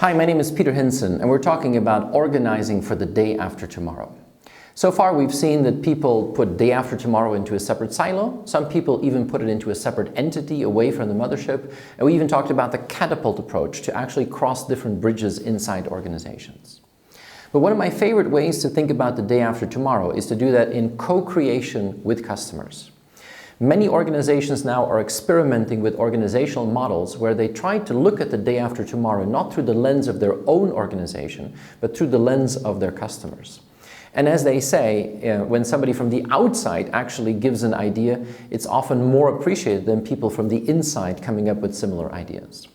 Hi, my name is Peter Hinssen, and we're talking about organizing for the day after tomorrow. So far, we've seen that people put day after tomorrow into a separate silo. Some people even put it into a separate entity away from the mothership. And we even talked about the catapult approach to actually cross different bridges inside organizations. But one of my favorite ways to think about the day after tomorrow is to do that in co-creation with customers. Many organizations now are experimenting with organizational models where they try to look at the day after tomorrow not through the lens of their own organization, but through the lens of their customers. And as they say, when somebody from the outside actually gives an idea, it's often more appreciated than people from the inside coming up with similar ideas.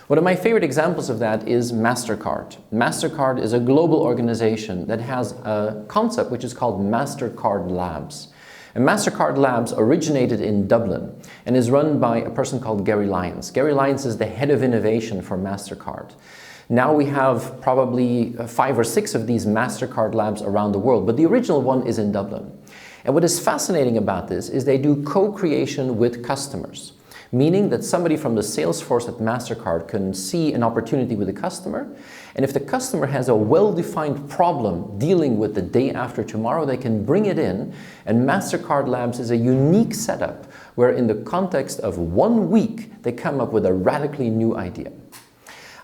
One of my favorite examples of that is MasterCard. MasterCard is a global organization that has a concept which is called MasterCard Labs. And MasterCard Labs originated in Dublin and is run by a person called Gary Lyons. Gary Lyons is the head of innovation for MasterCard. Now we have probably 5 or 6 of these MasterCard Labs around the world, but the original one is in Dublin. And what is fascinating about this is they do co-creation with customers, meaning that somebody from the sales force at MasterCard can see an opportunity with a customer, and if the customer has a well-defined problem dealing with the day after tomorrow, they can bring it in, and MasterCard Labs is a unique setup where in the context of 1 week, they come up with a radically new idea.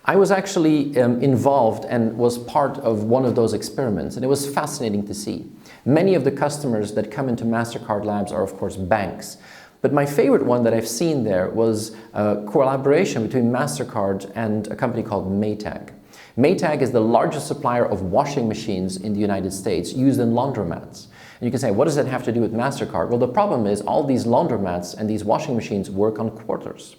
I was actually involved and was part of one of those experiments, and it was fascinating to see. Many of the customers that come into MasterCard Labs are, of course, banks. But my favorite one that I've seen there was a collaboration between MasterCard and a company called Maytag. Maytag is the largest supplier of washing machines in the United States used in laundromats. And you can say, what does that have to do with MasterCard? Well, the problem is all these laundromats and these washing machines work on quarters.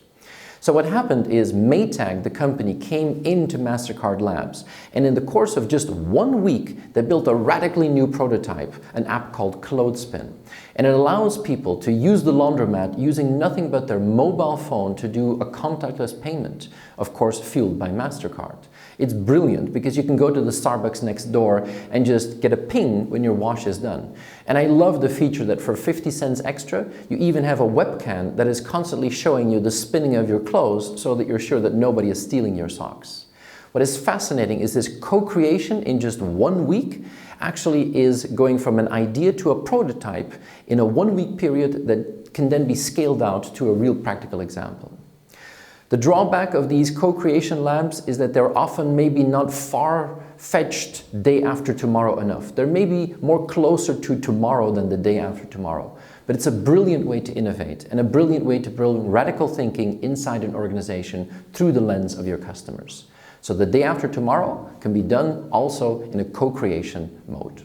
So what happened is Maytag, the company, came into MasterCard Labs, and in the course of just 1 week, they built a radically new prototype, an app called Clothespin. And it allows people to use the laundromat using nothing but their mobile phone to do a contactless payment, of course fueled by MasterCard. It's brilliant because you can go to the Starbucks next door and just get a ping when your wash is done. And I love the feature that for 50 cents extra, you even have a webcam that is constantly showing you the spinning of your clothes so that you're sure that nobody is stealing your socks. What is fascinating is this co-creation in just 1 week actually is going from an idea to a prototype in a 1 week period that can then be scaled out to a real practical example. The drawback of these co-creation labs is that they're often maybe not far-fetched day after tomorrow enough. They're maybe more closer to tomorrow than the day after tomorrow. But it's a brilliant way to innovate and a brilliant way to bring radical thinking inside an organization through the lens of your customers. So the day after tomorrow can be done also in a co-creation mode.